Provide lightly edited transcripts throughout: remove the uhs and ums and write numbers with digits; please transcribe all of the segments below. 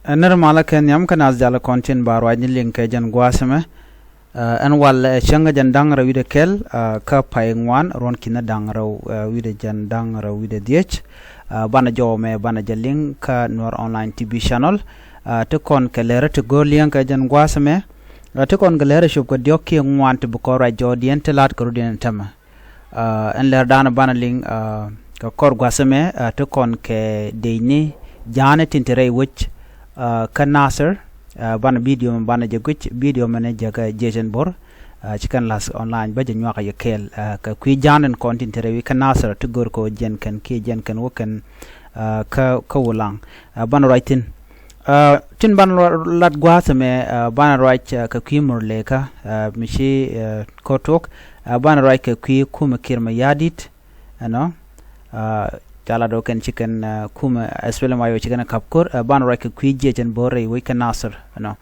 Normala ken yam kan az jala content bar wajni link ke jan gwasame an wal changa jan dangra wide kel ka paingwan ron kina dangra wide jan dangra wide diech bana jome bana jaling ka Nuer online tv channel to kon kelere to go liang ka jan gwasame to kon kelere shop ko diokki ngwan to ko ra jodien telat ko den tama an ler dana bana ling ka kor gwasame to kon ke deini jane tintere wich kan nasser bana video bana jaguch video mane jaga jejen bor chikan las online ba janwa ka yekel ka kwi janen kontin terewi kan nasser to gor ko jen kan ki jen kan wokan ka wulang bana writing tin bana lat gwasame bana right ka kwi murlëë ka mishi kotok bana right ka kwi kuumɛ kirma yadit ano jala do ken chicken kuumɛ SPLM IO chicken kapkur ban rek kwi jejen bore we kan nasser no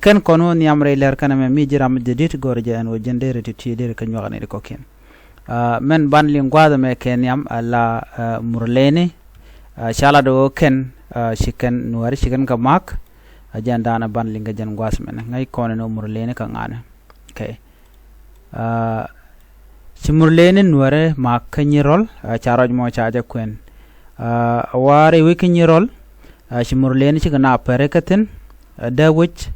ken kono nyamre ler kan me mi jiram dedit gorje en o jendere ti dere kan waxane ko ken men ban li ngwada me ken yam la murlëë chala do ken chicken nuäär chicken ka mak ajanda na ban li ngajen gwas men ngai kono no murlëë ka ngane okay ci murlëë nuäär mak kanyirol charoj mo chaja kwen wari wi kanyirol ci murlëë ci gana perekatin dawich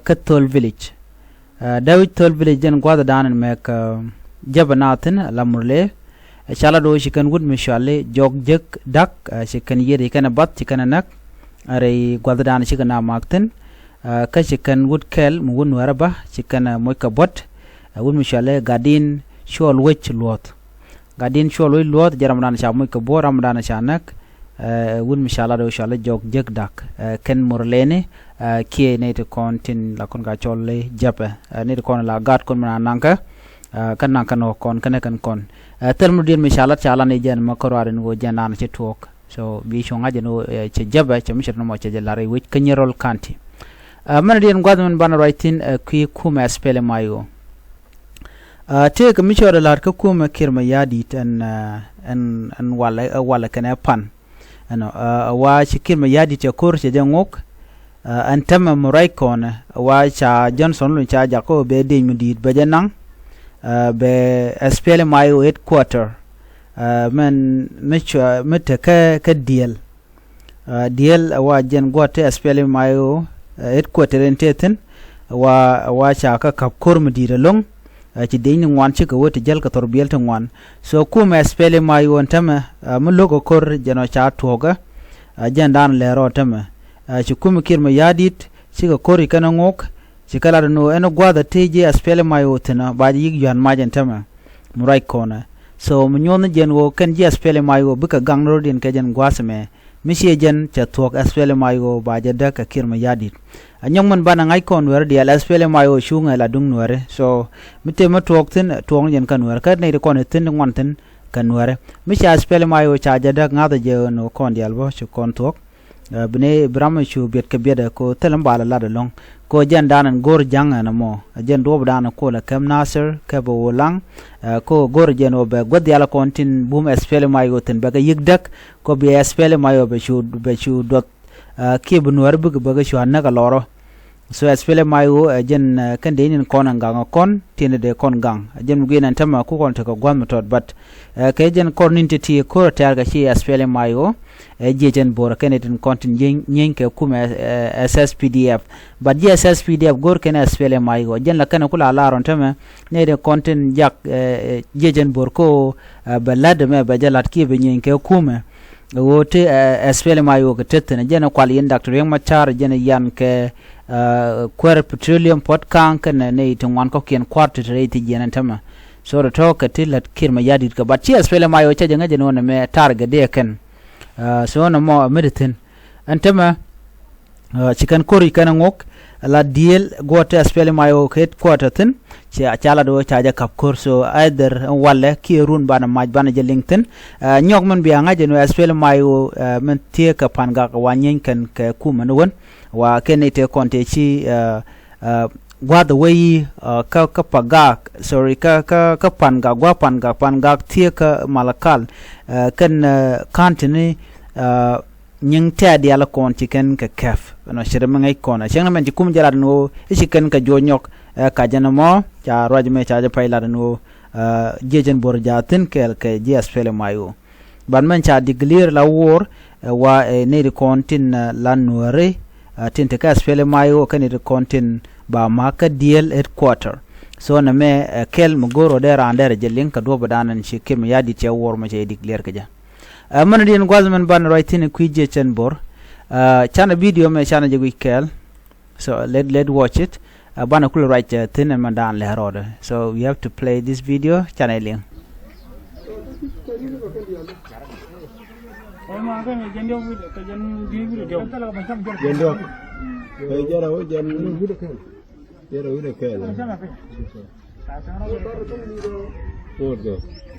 katol village dawich tol village den gwada danan mek jabanatin la murlëë chala do ci kan wud mishale jog jek dak ci kan yeri kan bat ci kan nak are gwada dan ci gana maktin ka ci kan wud kel mu wun nuäär ba ci kan moy ka bot wud mishale gadin shol wech lot gadin shol wech lot jaram dan cha moy ko boram dan cha nak wun mishala do shala jog jeg dak ken murlëë ki ne to kontin la kon ga cholle jape ne to kon la gat kon na nanka kan nanka no kon kan kon termu din mishala chala ne jen makorare no janan ci tok so bi shonga jeno ci jabe ci misher no mo ci jelare wech kenyerol kanti man din gwadman ban writing ki kuumɛ SPLM IO take michore lar ka kuumɛ kirma yadit an wala kana pan ano wa kirma yadit ya kor che jangok an tamma murai kona wa cha Johnson lu cha jako be de mudit be janang be SPLM IO headquarter men micho metaka ka deal wa jen gote SPLM IO headquarter enteten wa cha ka kap kor mudira long ci deyni ngwan ci ko wote jel ka torbiyel to ngwan so kuumɛ SPLM IO tama mu logo kor jeno cha toga jandan lero tama ci kuumɛ kirma yadit ci ko kori kana ngok ci kala no eno gwada teje SPLM IO tana ba yig yan majen tama murai kona so mu nyon jen wo kan ji SPLM IO buka gangro din ka jen gwasame mishi jen cha tok SPLM IO ba jada ka kirma yadit anyong man bana ngai kon wer dia SPLM IO shunga la dung nuäär so mite ma tok tin tong jen kan nuäär ka ne kon tin ngwan tin kan nuäär mishi SPLM IO cha jada ngada je no kon dial bo chu kon tok bne brahma chu bet ka beda ko telam bala la long ko jen danan gor janga na mo jen do dana ko la kam nasser ka bo lang ko gor jen obe god yala kon tin bum SPLM IO tin ba ga yigdak ko bi SPLM IO be chu dot ki bu nuäär bu ga chu anna ga loro so SPLM IO jen kan de nin kon nganga kon tin de kon gang jen mu gena tama ko kon to ko gwam tot but kay jen kon nin ti ko tar ga chi SPLM IO jejen bor kan tin kon tin nyen ke kuumɛ SSPDF but SSPDF gor kan SPLM IO jen la kan kula laron tama ne de kon tin jak jejen bor ko balad me ba jalat ki be nyen ke kuumɛ wote SPLM IO ke tetene jen kwal yen Dr. Yang Machar jen yan ke kwer petroleum pot kan ne to wan ko ken quarter rate jen tama so to ka tilat kirma yadit ka but SPLM IO cha janga jen wona me targa de ken so no mo meditin antama chikan kori kana ngok la deal gote SPLM IO headquarter tin ci chala do chaja kap korso either wala ki run bana maj bana je LinkedIn nyok man biya ngaje no SPLM IO men tie ka panga wa nyen kan ka kuumɛ no won wa kenete konte ci gwada way ka paga sorry ka panga gwa panga tie ka malakal kan kantini nying te diala kon chicken ka kef no shire mangai kon chang na men kum jara no chicken ka jonyok ka janamo cha roj me cha pai la no jejen bor jatin kel ke SPLM IO ban man cha declare la war wa ne kontin la nuare tin te ka SPLM IO kan ne kontin ba maka deal headquarter so na me kel mugoro de randere jelin ka do badanan shi kem yadi che war ma che declare ka ja man din gwazman ban right in kuje chen bor chana video me chana je kel so let watch it bana kul right tin and mandan le harode so we have to play this video chana link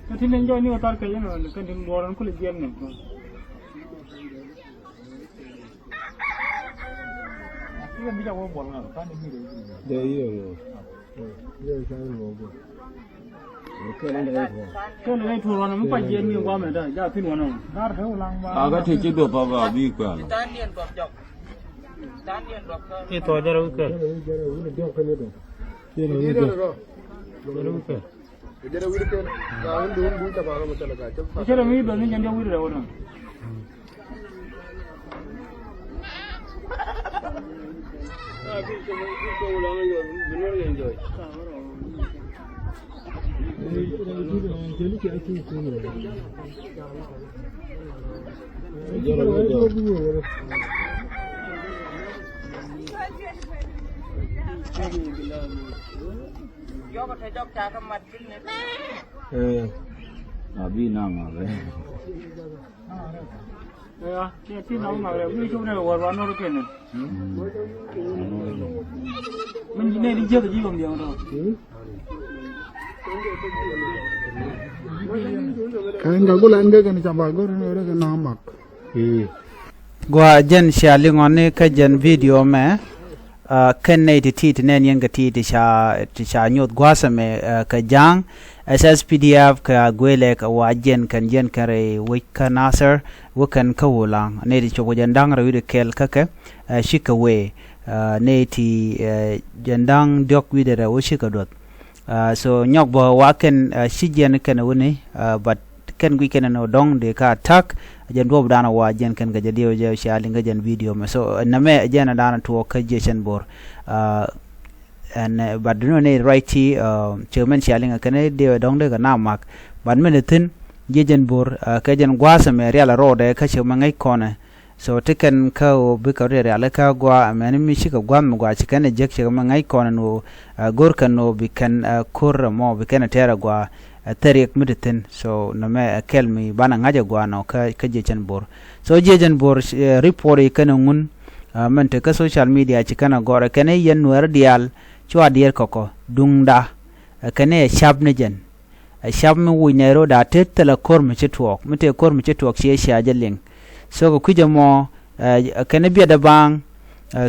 Ketin enjoy ni otar kaye no ketin doran kul game ne ini bisa wo bol ngal kan ni de yo yo sa no go ke le thu ron mu pa je ni wa me da ja tin wono dar the ulang ba aga thi chi do ba ba bi kwa no tan dien dok ki to jara ke jere wir ke gaun dun bu ta ba ma chala ga chap chalo mi do ni jande wir re wono abi ko ulang yo binor ge enjoy yo có thể chọc trà cái mặt kinh này abi na ma be cái tin nào mà mình chỗ này war war nó cái này mình này đi chơi cái gì không được đâu cái ngã của anh cái này chả bao cái này cái nam mặc gwa jen shaling on ka jen video me ken ne ti nen yang ti cha nyot gwasa me ka jang SSPDF ka gwele ka wajen kan jen kare wika nasar wakan ka wulang ne di chogo jandang rawi de kel kake shika we ne ti jandang dok wi de rawi shika dot so nyok bo waken shijen kan woni but ken gwi ken no dong de ka attack jen do dana wajen kan ga jadiyo je shali ga jen video me so na me jen dana to ka je chen bor and but no ne righty chairman shaling kan de dong de ga na mak ban me tin je jen bor ka jen gwasa me real road ka che mangai kone so tiken ka o bi ka real ka gwa me mi shi ka gwa me gwa chi kan je che mangai kone no gor kan no bi kan kur mo bi kan tera gwa tarik miditin so na me kelmi bana ngaja gwa no ka je chen bor so je jen bor report kan ngun men te ka social media chi kana gora kan yen nuer dial chwa dier koko dungda kane shab ne jen shab me wi ne ro da tetela kor me chitwok mete kor me chitwok shi sha jelling so ko kuje mo kane bi da bang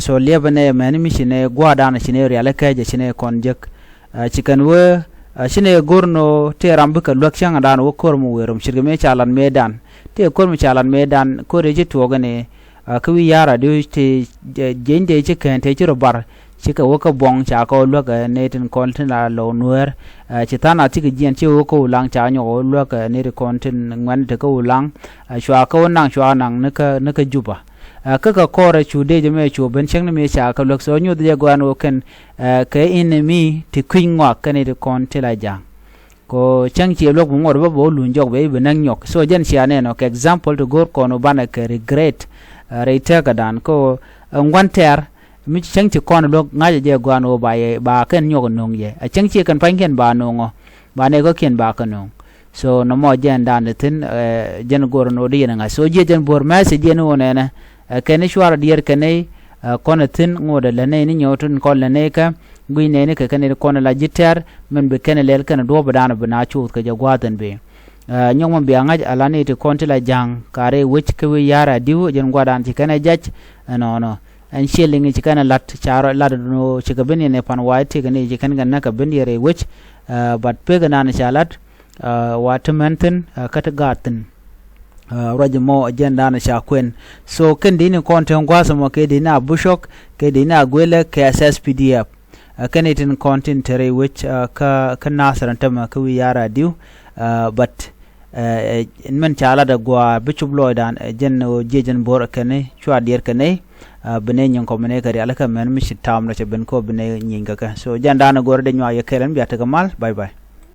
so lebane men mi shine gwa da na shine ri ala ka je shine konjek chikan we shine gorno te rambuka lokchang dan wo kor mu werum shirgame chalan medan te kor mu chalan medan ko reje to gane kawi yara de te jende che kan te chiro bar chika wo ka bong cha ko lo ga netin kontin la lo nuer chitana chika jien che wo ko lang cha nyo lo ga ne kontin ngwan te ko lang shwa ko nang shwa nang ne ka juba ka kore chude je me chu ben cheng me cha ka lok so nyu de gwan o ken ke enemy ti kwing wa kan de kon te la jang ko chang chi lok ngor ba bo lun jok be benang nyok so jen sia ne no ke example to gor kono bana ke regret reita ka dan ko ngwan ter mi chang chi kon lok nga je gwan o ba ken nyok nong ye a chang chi kan pan ken ba no ngo ba ne ko ken ba ka nong so no mo jen dan tin jen gor no de nga so je jen bor ma se jen o ne na kene shwara dier kene kone tin ngode lene ni nyotun kon lene ka guine ne ka kene kone la jitar men be kene lel kene do badana bana chut ka jagwaten be nyong be ngaj alani to konti la jang kare wich ke wi yara diu jen gwadan ti kene jach no en shilling ti kene lat charo lat no chiga beni ne pan white kene ji kene ganna ka beni re wich but pega nan chalat watmenten kata gaten rajmo agenda na shakwen so kendini content gwasa mo kedina bushok kedina gwele ke SSPDF kanitin content tere which ka nasaran tama ka wi yara diu but in men chala da gwa bichublo dan jen jejen bor kane chwa der kane bene nyon ko mene kari alaka men mi shitam na ben ko bene nyinga ka so janda na gorde nywa yakelen biata kamal bye bye